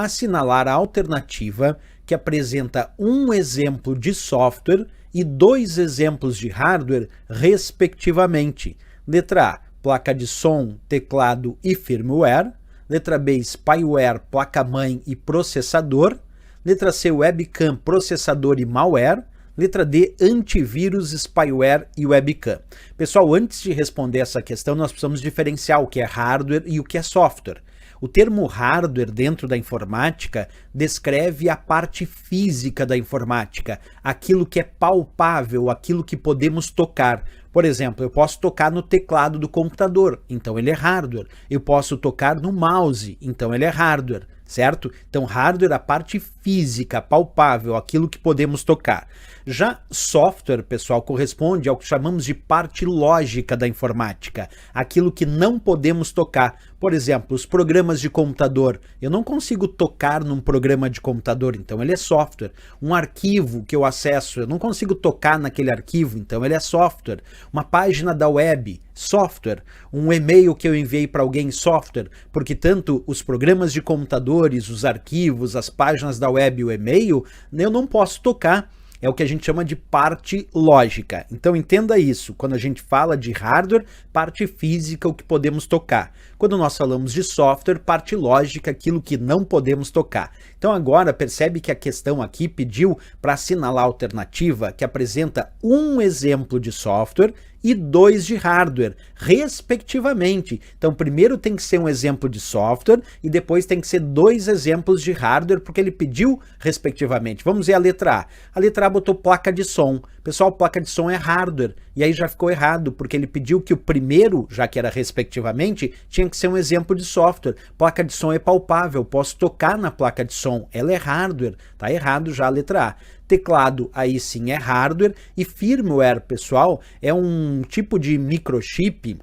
assinalar a alternativa que apresenta um exemplo de software e 2 exemplos de hardware, respectivamente. Letra A, placa de som, teclado e firmware. Letra B, spyware, placa-mãe e processador. Letra C, webcam, processador e malware. Letra D, antivírus, spyware e webcam. Pessoal, antes de responder essa questão, nós precisamos diferenciar o que é hardware e o que é software. O termo hardware dentro da informática descreve a parte física da informática, aquilo que é palpável, aquilo que podemos tocar. Por exemplo, eu posso tocar no teclado do computador, então ele é hardware. Eu posso tocar no mouse, então ele é hardware, certo? Então hardware é a parte física, palpável, aquilo que podemos tocar. Já software, pessoal, corresponde ao que chamamos de parte lógica da informática, aquilo que não podemos tocar. Por exemplo, os programas de computador. Eu não consigo tocar num programa de computador, então ele é software. Um arquivo que eu acesso, eu não consigo tocar naquele arquivo, então ele é software. Uma página da web, software. Um e-mail que eu enviei para alguém, software. Porque tanto os programas de computadores, os arquivos, as páginas da web e o e-mail, eu não posso tocar. É o que a gente chama de parte lógica. Então entenda isso, quando a gente fala de hardware, parte física, o que podemos tocar. Quando nós falamos de software, parte lógica, aquilo que não podemos tocar. Então agora percebe que a questão aqui pediu para assinalar a alternativa que apresenta um exemplo de software e 2 de hardware, respectivamente. Então primeiro tem que ser um exemplo de software e depois tem que ser 2 exemplos de hardware, porque ele pediu respectivamente. Vamos ver a letra A. A letra A botou placa de som. Pessoal, placa de som é hardware, e aí já ficou errado, porque ele pediu que o primeiro, já que era respectivamente, tinha que ser um exemplo de software. Placa de som é palpável, posso tocar na placa de som, ela é hardware, tá errado já a letra A. Teclado, aí sim é hardware, e firmware, pessoal, é um tipo de microchip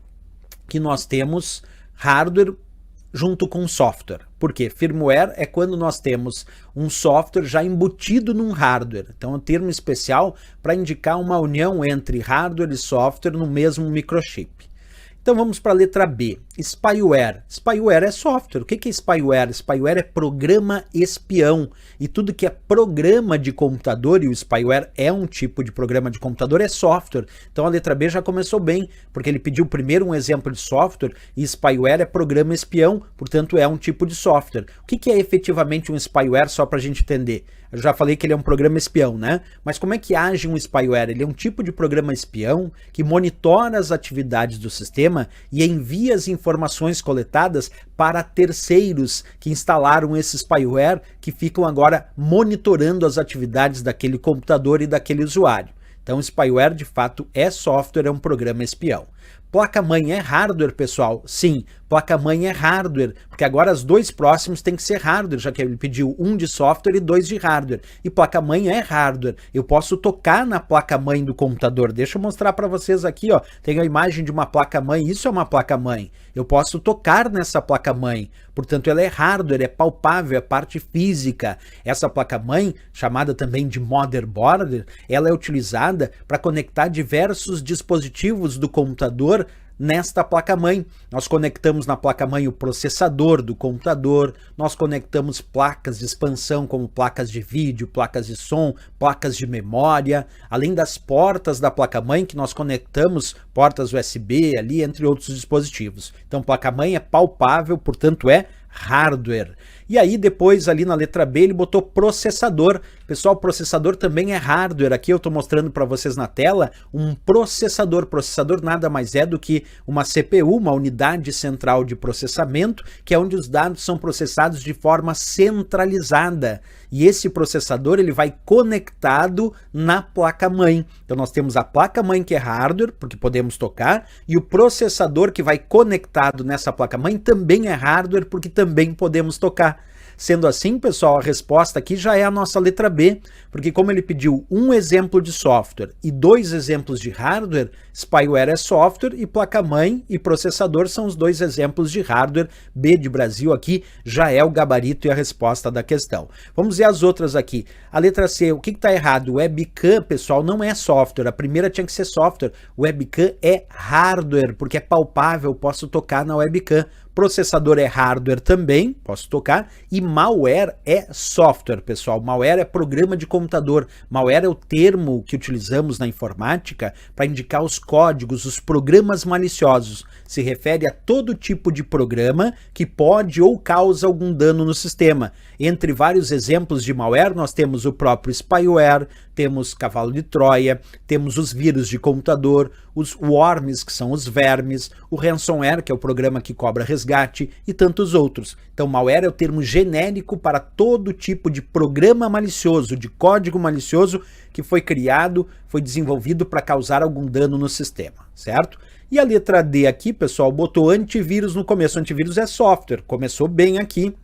que nós temos hardware junto com software. Por quê? Firmware é quando nós temos um software já embutido num hardware. Então é um termo especial para indicar uma união entre hardware e software no mesmo microchip. Então vamos para a letra B, spyware. Spyware é software. O que é spyware? Spyware é programa espião. E tudo que é programa de computador, e o spyware é um tipo de programa de computador, é software. Então a letra B já começou bem, porque ele pediu primeiro um exemplo de software, e spyware é programa espião, portanto é um tipo de software. O que é efetivamente um spyware, só para a gente entender? Eu já falei que ele é um programa espião, né? Mas como é que age um spyware? Ele é um tipo de programa espião que monitora as atividades do sistema e envia as informações coletadas para terceiros que instalaram esse spyware, que ficam agora monitorando as atividades daquele computador e daquele usuário. Então, spyware de fato é software, é um programa espião. Placa-mãe é hardware, pessoal? Sim, placa-mãe é hardware, porque agora os 2 próximos tem que ser hardware, já que ele pediu 1 de software e 2 de hardware. E placa-mãe é hardware. Eu posso tocar na placa-mãe do computador. Deixa eu mostrar para vocês aqui, ó. Tem a imagem de uma placa-mãe, isso é uma placa-mãe. Eu posso tocar nessa placa-mãe. Portanto, ela é hardware, é palpável, é parte física. Essa placa-mãe, chamada também de motherboard, ela é utilizada para conectar diversos dispositivos do computador nesta placa-mãe. Nós conectamos na placa-mãe o processador do computador, nós conectamos placas de expansão como placas de vídeo, placas de som, placas de memória, além das portas da placa-mãe que nós conectamos, portas USB ali, entre outros dispositivos. Então placa-mãe é palpável, portanto é hardware. E aí depois ali na letra B ele botou processador. Pessoal, processador também é hardware. Aqui eu estou mostrando para vocês na tela um processador. Processador nada mais é do que uma CPU, uma unidade central de processamento, que é onde os dados são processados de forma centralizada. E esse processador ele vai conectado na placa-mãe. Então nós temos a placa-mãe que é hardware, porque podemos tocar, e o processador que vai conectado nessa placa-mãe também é hardware, porque também podemos tocar. Sendo assim, pessoal, a resposta aqui já é a nossa letra B, porque como ele pediu um exemplo de software e 2 exemplos de hardware, spyware é software e placa-mãe e processador são os 2 exemplos de hardware. B de Brasil aqui já é o gabarito e a resposta da questão. Vamos ver as outras aqui. A letra C, o que está errado? Webcam, pessoal, não é software. A primeira tinha que ser software. Webcam é hardware, porque é palpável, posso tocar na webcam. Processador é hardware também, posso tocar, e malware é software, pessoal. Malware é programa de computador. Malware é o termo que utilizamos na informática para indicar os códigos, os programas maliciosos. Se refere a todo tipo de programa que pode ou causa algum dano no sistema. Entre vários exemplos de malware, nós temos o próprio spyware, temos cavalo de Troia, temos os vírus de computador, os worms, que são os vermes, o ransomware, que é o programa que cobra resgate, e tantos outros. Então, malware é o termo genérico para todo tipo de programa malicioso, de código malicioso que foi criado, foi desenvolvido para causar algum dano no sistema, certo? E a letra D aqui, pessoal, botou antivírus no começo. Antivírus é software, começou bem aqui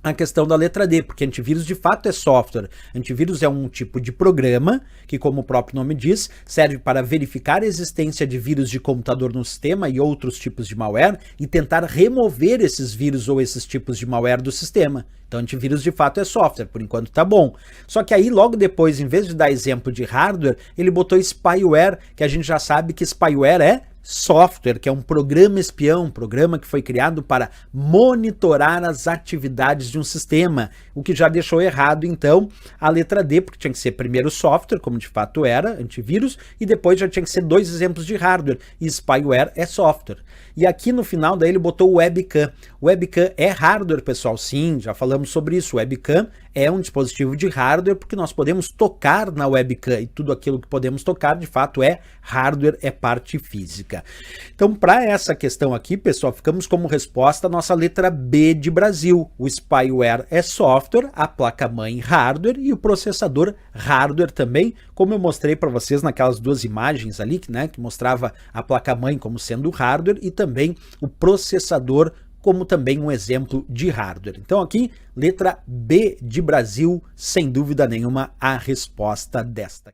a questão da letra D, porque antivírus de fato é software. Antivírus é um tipo de programa que, como o próprio nome diz, serve para verificar a existência de vírus de computador no sistema e outros tipos de malware e tentar remover esses vírus ou esses tipos de malware do sistema. Então, antivírus de fato é software, por enquanto tá bom. Só que aí, logo depois, em vez de dar exemplo de hardware, ele botou spyware, que a gente já sabe que spyware é software, que é um programa espião, um programa que foi criado para monitorar as atividades de um sistema, o que já deixou errado, então, a letra D, porque tinha que ser primeiro software, como de fato era, antivírus, e depois já tinha que ser dois exemplos de hardware, e spyware é software. E aqui no final daí ele botou webcam. Webcam é hardware, pessoal, sim, já falamos sobre isso. Webcam é um dispositivo de hardware porque nós podemos tocar na webcam e tudo aquilo que podemos tocar, de fato, é hardware, é parte física. Então, para essa questão aqui, pessoal, ficamos como resposta a nossa letra B de Brasil. O spyware é software, a placa-mãe hardware e o processador hardware também, como eu mostrei para vocês naquelas duas imagens ali, né, que mostrava a placa-mãe como sendo hardware e também o processador como também um exemplo de hardware. Então aqui, letra B de Brasil, sem dúvida nenhuma, a resposta desta.